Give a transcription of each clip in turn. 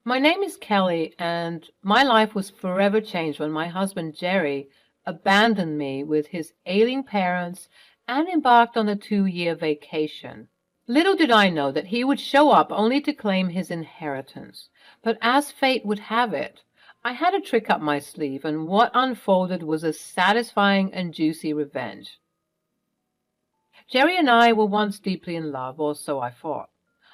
My name is Kelly, and my life was forever changed when my husband Jerry abandoned me with his ailing parents and embarked on a 2-year vacation. Little did I know that he would show up only to claim his inheritance. But as fate would have it, I had a trick up my sleeve, and what unfolded was a satisfying and juicy revenge. Jerry and I were once deeply in love, or so I thought.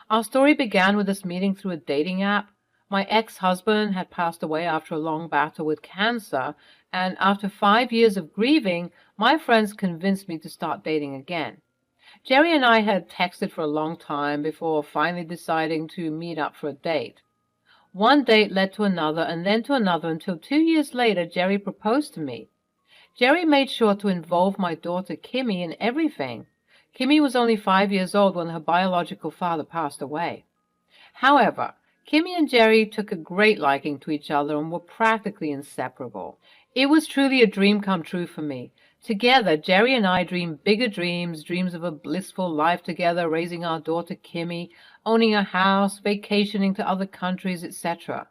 Our story began with us meeting through a dating app. My ex-husband had passed away after a long battle with cancer, and after 5 years of grieving, my friends convinced me to start dating again. Jerry and I had texted for a long time before finally deciding to meet up for a date. One date led to another and then to another until 2 years later Jerry proposed to me. Jerry made sure to involve my daughter Kimmy in everything. Kimmy was only 5 years old when her biological father passed away. However, Kimmy and Jerry took a great liking to each other and were practically inseparable. It was truly a dream come true for me. Together, Jerry and I dreamed bigger dreams, dreams of a blissful life together, raising our daughter Kimmy, owning a house, vacationing to other countries, etc.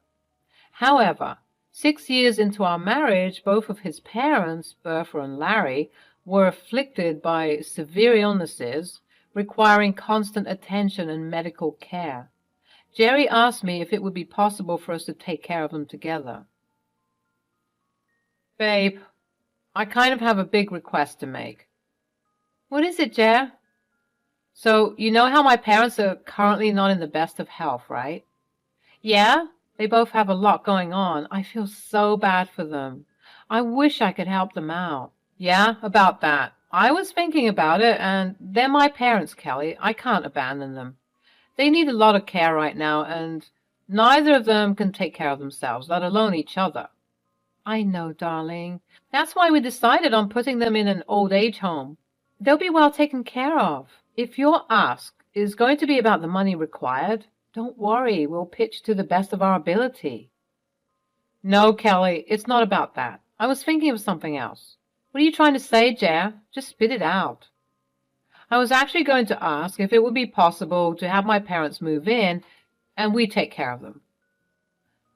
However, 6 years into our marriage, both of his parents, Bertha and Larry, were afflicted by severe illnesses, requiring constant attention and medical care. Jerry asked me if it would be possible for us to take care of them together. Babe, I kind of have a big request to make. What is it, Jer? So, you know how my parents are currently not in the best of health, right? Yeah, they both have a lot going on. I feel so bad for them. I wish I could help them out. Yeah, about that. I was thinking about it, and they're my parents, Kelly. I can't abandon them. They need a lot of care right now, and neither of them can take care of themselves, let alone each other. I know, darling. That's why we decided on putting them in an old age home. They'll be well taken care of. If your ask is going to be about the money required, don't worry, we'll pitch to the best of our ability. No, Kelly, it's not about that. I was thinking of something else. What are you trying to say, Jer? Just spit it out. I was actually going to ask if it would be possible to have my parents move in and we take care of them.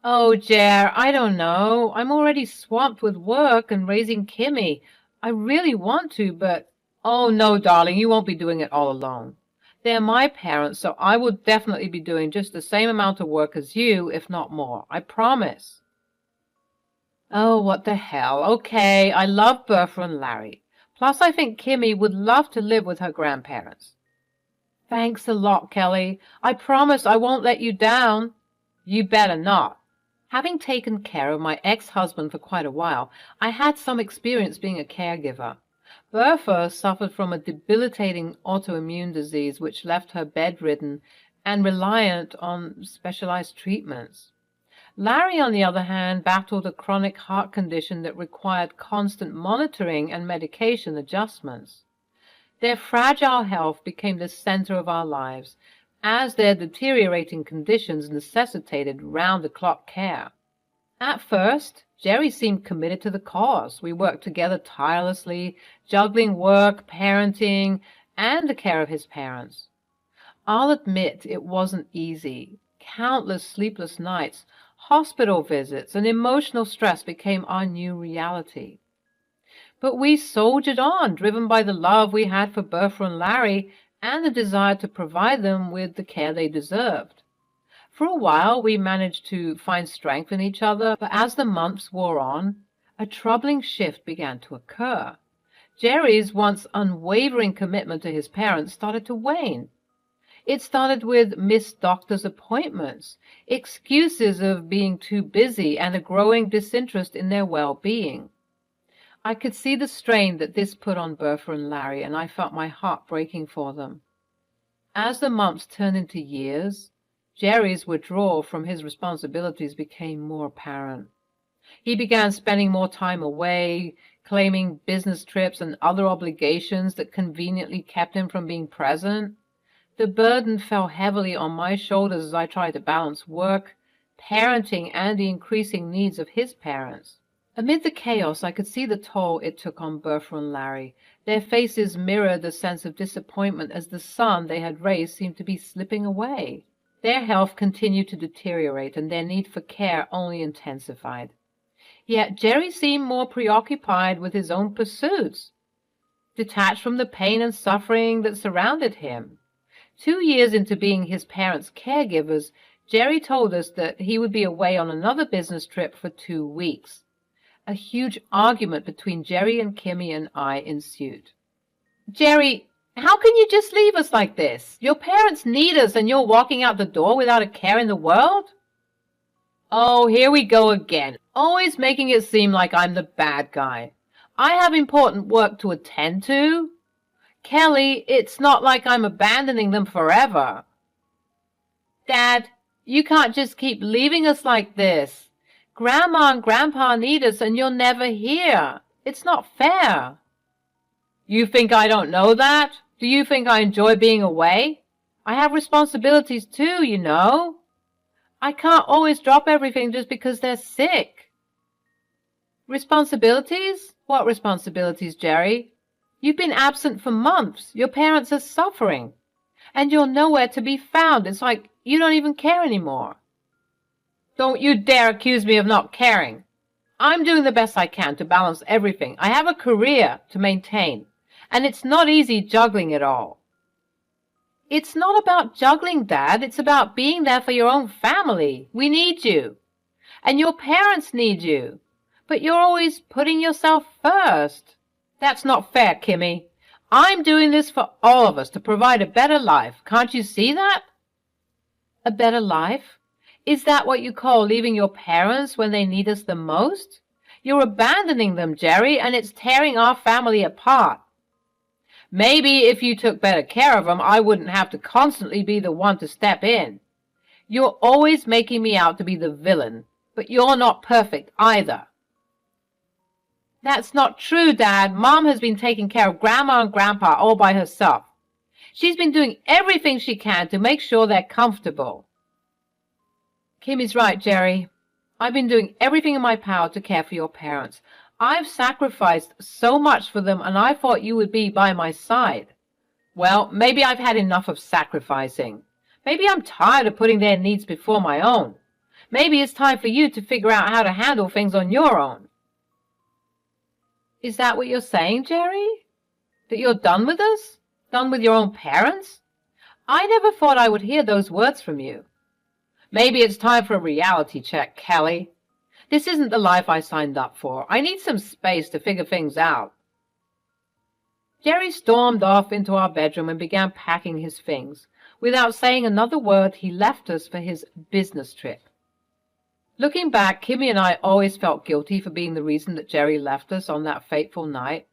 Oh, Jer, I don't know. I'm already swamped with work and raising Kimmy. I really want to, but... Oh, no, darling, you won't be doing it all alone. They're my parents, so I will definitely be doing just the same amount of work as you, if not more. I promise. Oh, what the hell. Okay, I love Bertha and Larry. Plus, I think Kimmy would love to live with her grandparents. Thanks a lot, Kelly. I promise I won't let you down. You better not. Having taken care of my ex-husband for quite a while, I had some experience being a caregiver. Bertha suffered from a debilitating autoimmune disease which left her bedridden and reliant on specialized treatments. Larry, on the other hand, battled a chronic heart condition that required constant monitoring and medication adjustments. Their fragile health became the center of our lives, as their deteriorating conditions necessitated round-the-clock care. At first, Jerry seemed committed to the cause. We worked together tirelessly, juggling work, parenting, and the care of his parents. I'll admit it wasn't easy. Countless sleepless nights, hospital visits, and emotional stress became our new reality. But we soldiered on, driven by the love we had for Bertha and Larry and the desire to provide them with the care they deserved. For a while we managed to find strength in each other, but as the months wore on, a troubling shift began to occur. Jerry's once unwavering commitment to his parents started to wane. It started with missed doctor's appointments, excuses of being too busy, and a growing disinterest in their well-being. I could see the strain that this put on Bertha and Larry, and I felt my heart breaking for them. As the months turned into years, Jerry's withdrawal from his responsibilities became more apparent. He began spending more time away, claiming business trips and other obligations that conveniently kept him from being present. The burden fell heavily on my shoulders as I tried to balance work, parenting, and the increasing needs of his parents. Amid the chaos, I could see the toll it took on Bertha and Larry. Their faces mirrored a sense of disappointment as the son they had raised seemed to be slipping away. Their health continued to deteriorate, and their need for care only intensified. Yet Jerry seemed more preoccupied with his own pursuits, detached from the pain and suffering that surrounded him. 2 years into being his parents' caregivers, Jerry told us that he would be away on another business trip for 2 weeks. A huge argument between Jerry and Kimmy and I ensued. "Jerry, how can you just leave us like this? Your parents need us and you're walking out the door without a care in the world?" "Oh, here we go again, always making it seem like I'm the bad guy. I have important work to attend to. Kelly, it's not like I'm abandoning them forever." "Dad, you can't just keep leaving us like this. Grandma and Grandpa need us and you're never here. It's not fair." "You think I don't know that? Do you think I enjoy being away? I have responsibilities too, you know. I can't always drop everything just because they're sick." "Responsibilities? What responsibilities, Jerry? You've been absent for months. Your parents are suffering. And you're nowhere to be found. It's like you don't even care anymore." "Don't you dare accuse me of not caring. I'm doing the best I can to balance everything. I have a career to maintain, and it's not easy juggling it all." "It's not about juggling, Dad. It's about being there for your own family. We need you. And your parents need you. But you're always putting yourself first." "That's not fair, Kimmy. I'm doing this for all of us to provide a better life. Can't you see that?" "A better life? Is that what you call leaving your parents when they need us the most? You're abandoning them, Jerry, and it's tearing our family apart." "Maybe if you took better care of them, I wouldn't have to constantly be the one to step in. You're always making me out to be the villain, but you're not perfect either." "That's not true, Dad. Mom has been taking care of Grandma and Grandpa all by herself. She's been doing everything she can to make sure they're comfortable." "Kimmy's right, Jerry. I've been doing everything in my power to care for your parents. I've sacrificed so much for them, and I thought you would be by my side." "Well, maybe I've had enough of sacrificing. Maybe I'm tired of putting their needs before my own. Maybe it's time for you to figure out how to handle things on your own." "Is that what you're saying, Jerry? That you're done with us? Done with your own parents? I never thought I would hear those words from you." "Maybe it's time for a reality check, Kelly. This isn't the life I signed up for. I need some space to figure things out." Jerry stormed off into our bedroom and began packing his things. Without saying another word, he left us for his business trip. Looking back, Kimmy and I always felt guilty for being the reason that Jerry left us on that fateful night.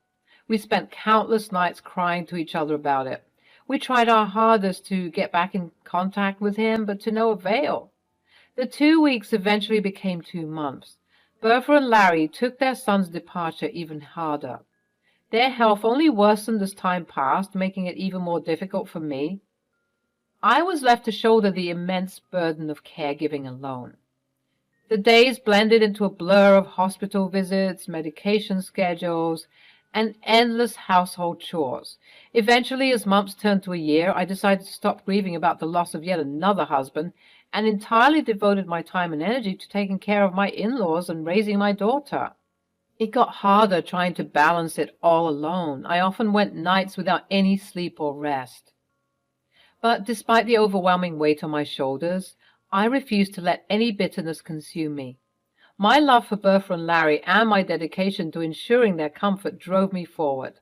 We spent countless nights crying to each other about it. We tried our hardest to get back in contact with him, but to no avail. The 2 weeks eventually became 2 months. Bertha and Larry took their son's departure even harder. Their health only worsened as time passed, making it even more difficult for me. I was left to shoulder the immense burden of caregiving alone. The days blended into a blur of hospital visits, medication schedules, and endless household chores. Eventually, as months turned to a year, I decided to stop grieving about the loss of yet another husband and entirely devoted my time and energy to taking care of my in-laws and raising my daughter. It got harder trying to balance it all alone. I often went nights without any sleep or rest. But despite the overwhelming weight on my shoulders, I refused to let any bitterness consume me. My love for Bertha and Larry and my dedication to ensuring their comfort drove me forward.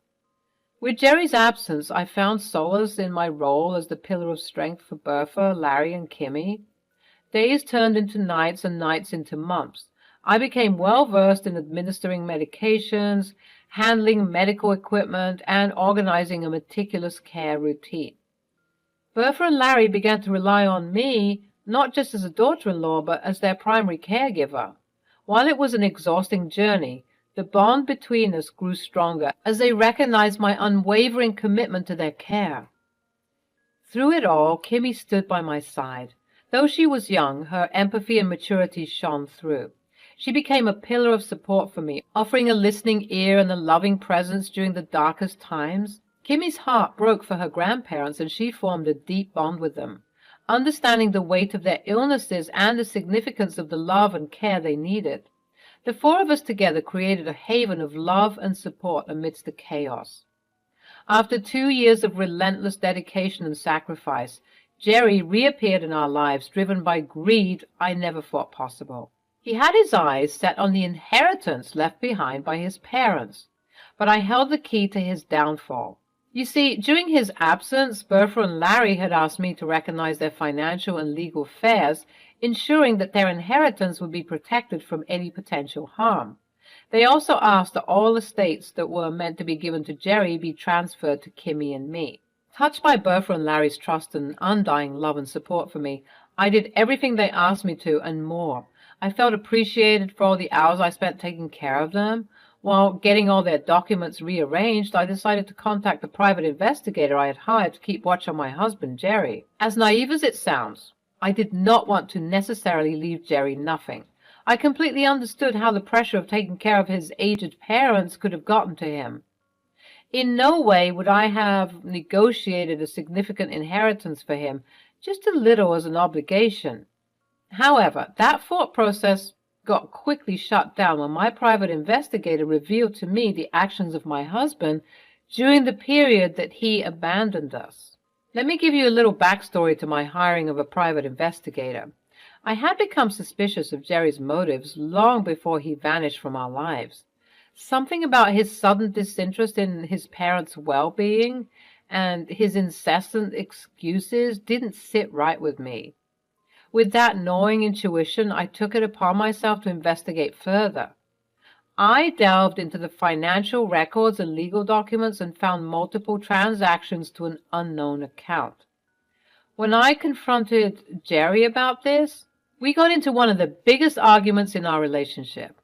With Jerry's absence, I found solace in my role as the pillar of strength for Bertha, Larry, and Kimmy. Days turned into nights and nights into months. I became well-versed in administering medications, handling medical equipment, and organizing a meticulous care routine. Bertha and Larry began to rely on me, not just as a daughter-in-law, but as their primary caregiver. While it was an exhausting journey, the bond between us grew stronger as they recognized my unwavering commitment to their care. Through it all, Kimmy stood by my side. Though she was young, her empathy and maturity shone through. She became a pillar of support for me, offering a listening ear and a loving presence during the darkest times. Kimmy's heart broke for her grandparents, and she formed a deep bond with them. understanding the weight of their illnesses and the significance of the love and care they needed. The four of us together created a haven of love and support amidst the chaos. After 2 years of relentless dedication and sacrifice, Jerry reappeared in our lives, driven by greed I never thought possible. He had his eyes set on the inheritance left behind by his parents, but I held the key to his downfall. You see, during his absence, Bertha and Larry had asked me to recognize their financial and legal affairs, ensuring that their inheritance would be protected from any potential harm. They also asked that all estates that were meant to be given to Jerry be transferred to Kimmy and me. Touched by Bertha and Larry's trust and undying love and support for me, I did everything they asked me to and more. I felt appreciated for all the hours I spent taking care of them. While getting all their documents rearranged, I decided to contact the private investigator I had hired to keep watch on my husband, Jerry. As naive as it sounds, I did not want to necessarily leave Jerry nothing. I completely understood how the pressure of taking care of his aged parents could have gotten to him. In no way would I have negotiated a significant inheritance for him, just a little as an obligation. However, that thought process got quickly shut down when my private investigator revealed to me the actions of my husband during the period that he abandoned us. Let me give you a little backstory to my hiring of a private investigator. I had become suspicious of Jerry's motives long before he vanished from our lives. Something about his sudden disinterest in his parents' well-being and his incessant excuses didn't sit right with me. With that gnawing intuition, I took it upon myself to investigate further. I delved into the financial records and legal documents and found multiple transactions to an unknown account. When I confronted Jerry about this, we got into one of the biggest arguments in our relationship.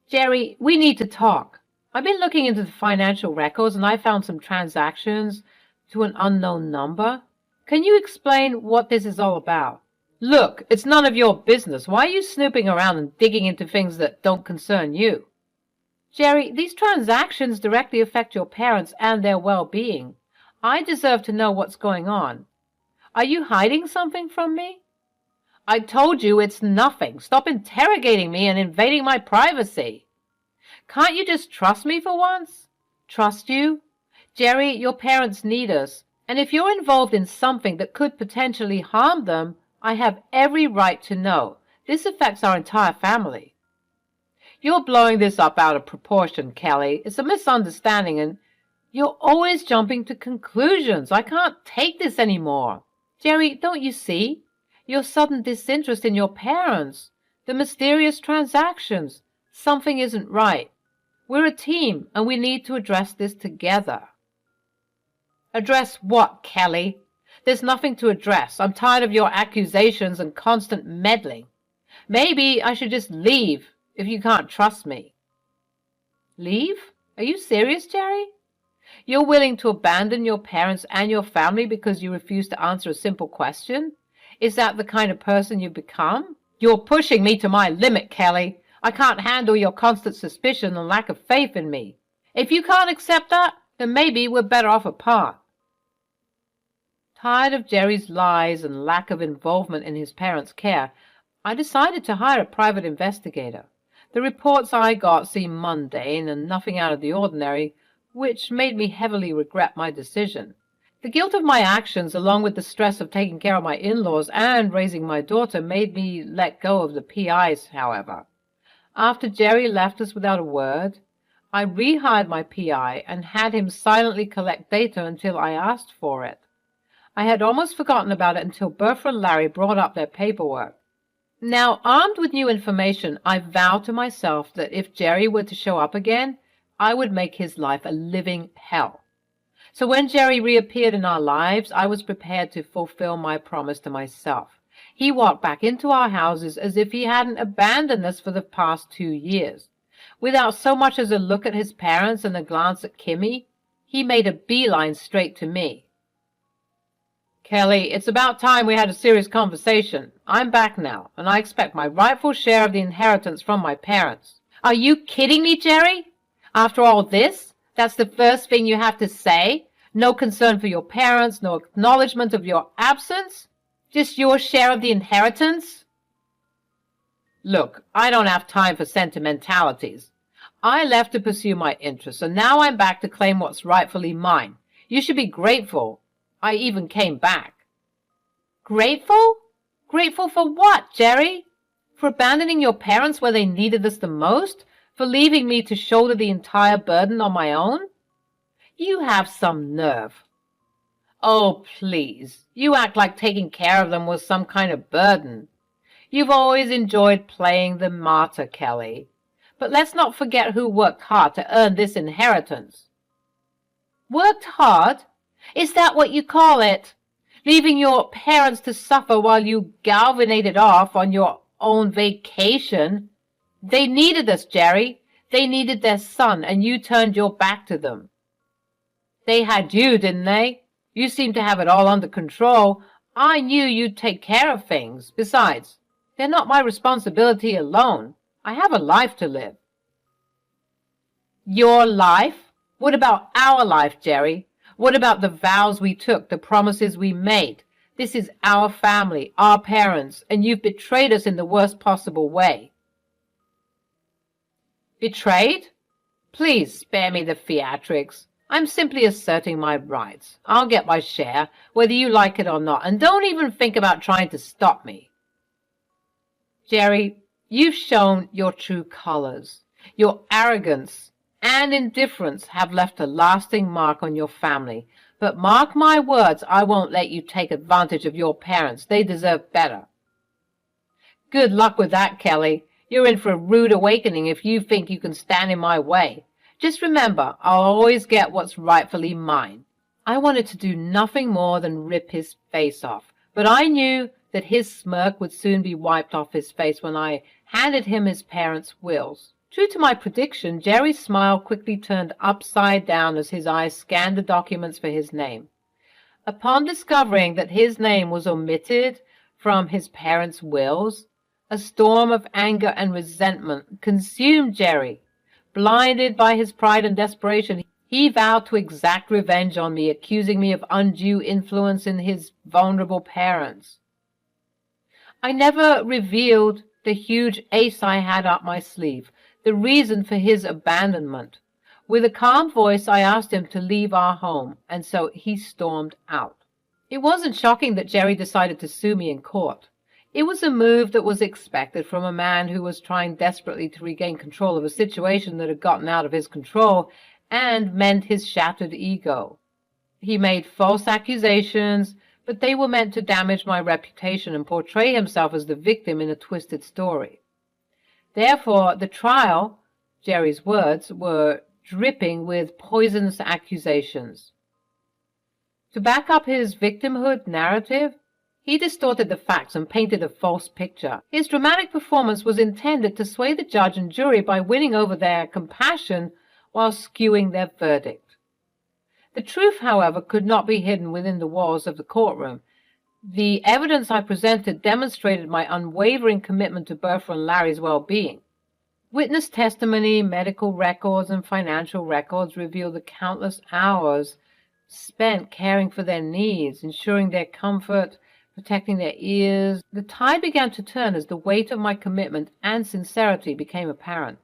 Jerry, we need to talk. I've been looking into the financial records and I found some transactions to an unknown number. Can you explain what this is all about? Look, it's none of your business. Why are you snooping around and digging into things that don't concern you? Jerry, these transactions directly affect your parents and their well-being. I deserve to know what's going on. Are you hiding something from me? I told you it's nothing. Stop interrogating me and invading my privacy. Can't you just trust me for once? Trust you? Jerry, your parents need us. And if you're involved in something that could potentially harm them, I have every right to know. This affects our entire family. You're blowing this up out of proportion, Kelly. It's a misunderstanding, and you're always jumping to conclusions. I can't take this anymore. Jerry, don't you see? Your sudden disinterest in your parents, the mysterious transactions. Something isn't right. We're a team, and we need to address this together. Address what, Kelly? There's nothing to address. I'm tired of your accusations and constant meddling. Maybe I should just leave if you can't trust me. Leave? Are you serious, Jerry? You're willing to abandon your parents and your family because you refuse to answer a simple question? Is that the kind of person you've become? You're pushing me to my limit, Kelly. I can't handle your constant suspicion and lack of faith in me. If you can't accept that, then maybe we're better off apart. Tired of Jerry's lies and lack of involvement in his parents' care, I decided to hire a private investigator. The reports I got seemed mundane and nothing out of the ordinary, which made me heavily regret my decision. The guilt of my actions, along with the stress of taking care of my in-laws and raising my daughter, made me let go of the PIs, however. After Jerry left us without a word, I rehired my PI and had him silently collect data until I asked for it. I had almost forgotten about it until Bertha and Larry brought up their paperwork. Now, armed with new information, I vowed to myself that if Jerry were to show up again, I would make his life a living hell. So when Jerry reappeared in our lives, I was prepared to fulfill my promise to myself. He walked back into our houses as if he hadn't abandoned us for the past 2 years. Without so much as a look at his parents and a glance at Kimmy, he made a beeline straight to me. Kelly, it's about time we had a serious conversation. I'm back now, and I expect my rightful share of the inheritance from my parents. Are you kidding me, Jerry? After all this, that's the first thing you have to say? No concern for your parents, no acknowledgement of your absence? Just your share of the inheritance? Look, I don't have time for sentimentalities. I left to pursue my interests, and now I'm back to claim what's rightfully mine. You should be grateful I even came back. Grateful? Grateful for what, Jerry? For abandoning your parents where they needed us the most? For leaving me to shoulder the entire burden on my own? You have some nerve. Oh, please. You act like taking care of them was some kind of burden. You've always enjoyed playing the martyr, Kelly. But let's not forget who worked hard to earn this inheritance. Worked hard? Is that what you call it? Leaving your parents to suffer while you galvanated off on your own vacation? They needed us, Jerry. They needed their son, and you turned your back to them. They had you, didn't they? You seemed to have it all under control. I knew you'd take care of things. Besides, they're not my responsibility alone. I have a life to live. Your life? What about our life, Jerry? What about the vows we took, the promises we made? This is our family, our parents, and you've betrayed us in the worst possible way. Betrayed? Please spare me the theatrics. I'm simply asserting my rights. I'll get my share, whether you like it or not, and don't even think about trying to stop me. Jerry, you've shown your true colors. Your arrogance and indifference have left a lasting mark on your family. But mark my words, I won't let you take advantage of your parents. They deserve better. Good luck with that, Kelly. You're in for a rude awakening if you think you can stand in my way. Just remember, I'll always get what's rightfully mine. I wanted to do nothing more than rip his face off, but I knew that his smirk would soon be wiped off his face when I handed him his parents' wills. True to my prediction, Jerry's smile quickly turned upside down as his eyes scanned the documents for his name. Upon discovering that his name was omitted from his parents' wills, a storm of anger and resentment consumed Jerry. Blinded by his pride and desperation, he vowed to exact revenge on me, accusing me of undue influence in his vulnerable parents. I never revealed the huge ace I had up my sleeve, the reason for his abandonment. With a calm voice, I asked him to leave our home, and so he stormed out. It wasn't shocking that Jerry decided to sue me in court. It was a move that was expected from a man who was trying desperately to regain control of a situation that had gotten out of his control and mend his shattered ego. He made false accusations, but they were meant to damage my reputation and portray himself as the victim in a twisted story. Therefore, the trial, Jerry's words, were dripping with poisonous accusations. To back up his victimhood narrative, he distorted the facts and painted a false picture. His dramatic performance was intended to sway the judge and jury by winning over their compassion while skewing their verdict. The truth, however, could not be hidden within the walls of the courtroom. The evidence I presented demonstrated my unwavering commitment to Bertha and Larry's well-being. Witness testimony, medical records, and financial records reveal the countless hours spent caring for their needs, ensuring their comfort, protecting their ears. The tide began to turn as the weight of my commitment and sincerity became apparent.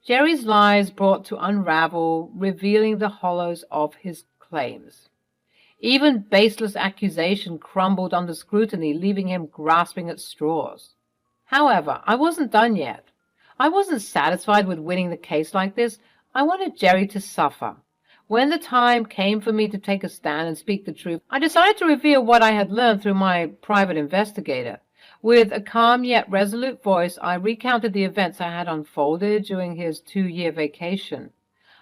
Jerry's lies brought to unravel, revealing the hollows of his claims. Even baseless accusation crumbled under scrutiny, leaving him grasping at straws. However, I wasn't done yet. I wasn't satisfied with winning the case like this. I wanted Jerry to suffer. When the time came for me to take a stand and speak the truth, I decided to reveal what I had learned through my private investigator. With a calm yet resolute voice, I recounted the events that had unfolded during his 2-year vacation.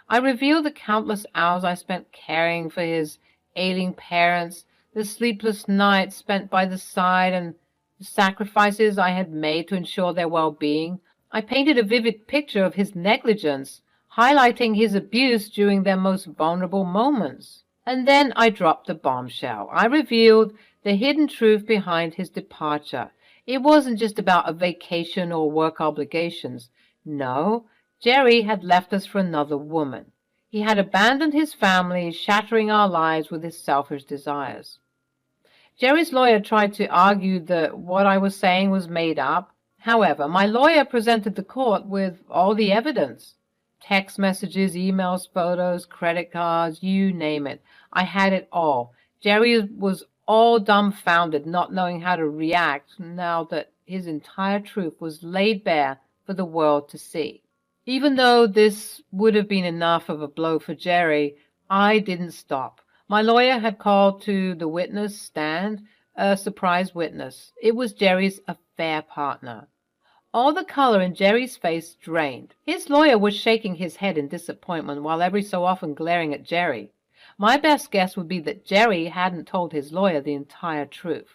I revealed the countless hours I spent caring for his ailing parents, the sleepless nights spent by the side, and the sacrifices I had made to ensure their well-being. I painted a vivid picture of his negligence, highlighting his abuse during their most vulnerable moments. And then I dropped the bombshell. I revealed the hidden truth behind his departure. It wasn't just about a vacation or work obligations. No, Jerry had left us for another woman. He had abandoned his family, shattering our lives with his selfish desires. Jerry's lawyer tried to argue that what I was saying was made up. However, my lawyer presented the court with all the evidence. Text messages, emails, photos, credit cards, you name it. I had it all. Jerry was all dumbfounded, not knowing how to react now that his entire truth was laid bare for the world to see. Even though this would have been enough of a blow for Jerry, I didn't stop. My lawyer had called to the witness stand a surprise witness. It was Jerry's affair partner. All the color in Jerry's face drained. His lawyer was shaking his head in disappointment while every so often glaring at Jerry. My best guess would be that Jerry hadn't told his lawyer the entire truth.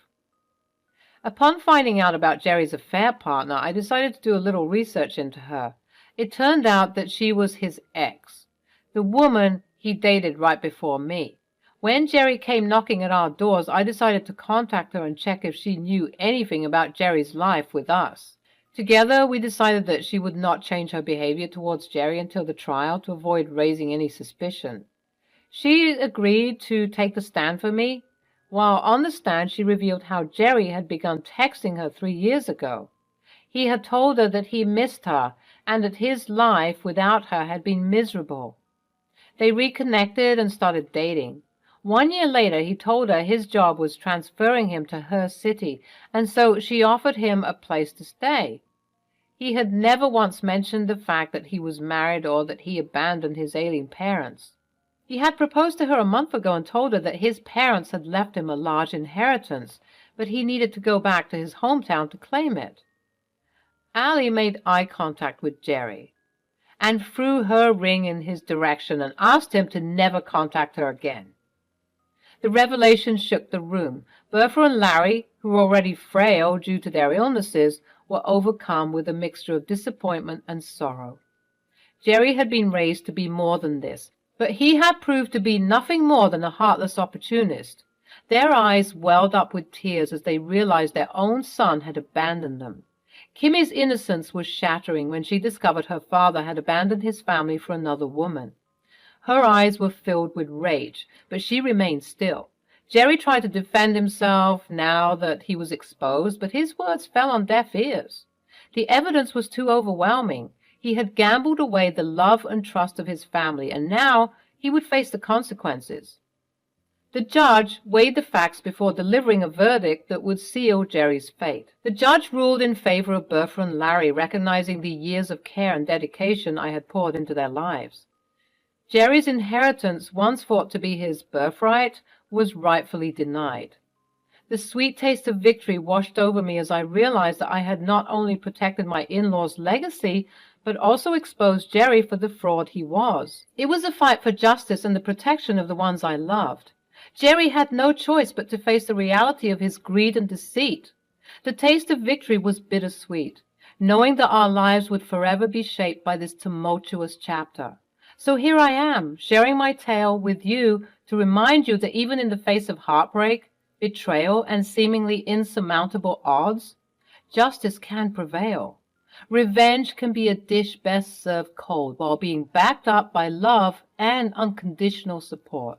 Upon finding out about Jerry's affair partner, I decided to do a little research into her. It turned out that she was his ex, the woman he dated right before me. When Jerry came knocking at our doors, I decided to contact her and check if she knew anything about Jerry's life with us. Together, we decided that she would not change her behavior towards Jerry until the trial to avoid raising any suspicion. She agreed to take the stand for me. While on the stand, she revealed how Jerry had begun texting her 3 years ago. He had told her that he missed her and that his life without her had been miserable. They reconnected and started dating. 1 year later, he told her his job was transferring him to her city, and so she offered him a place to stay. He had never once mentioned the fact that he was married or that he abandoned his ailing parents. He had proposed to her a month ago and told her that his parents had left him a large inheritance, but he needed to go back to his hometown to claim it. Allie made eye contact with Jerry and threw her ring in his direction and asked him to never contact her again. The revelation shook the room. Bertha and Larry, who were already frail due to their illnesses, were overcome with a mixture of disappointment and sorrow. Jerry had been raised to be more than this, but he had proved to be nothing more than a heartless opportunist. Their eyes welled up with tears as they realized their own son had abandoned them. Kimmy's innocence was shattering when she discovered her father had abandoned his family for another woman. Her eyes were filled with rage, but she remained still. Jerry tried to defend himself now that he was exposed, but his words fell on deaf ears. The evidence was too overwhelming. He had gambled away the love and trust of his family, and now he would face the consequences. The judge weighed the facts before delivering a verdict that would seal Jerry's fate. The judge ruled in favor of Bertha and Larry, recognizing the years of care and dedication I had poured into their lives. Jerry's inheritance, once thought to be his birthright, was rightfully denied. The sweet taste of victory washed over me as I realized that I had not only protected my in-laws' legacy, but also exposed Jerry for the fraud he was. It was a fight for justice and the protection of the ones I loved. Jerry had no choice but to face the reality of his greed and deceit. The taste of victory was bittersweet, knowing that our lives would forever be shaped by this tumultuous chapter. So here I am, sharing my tale with you to remind you that even in the face of heartbreak, betrayal, and seemingly insurmountable odds, justice can prevail. Revenge can be a dish best served cold while being backed up by love and unconditional support.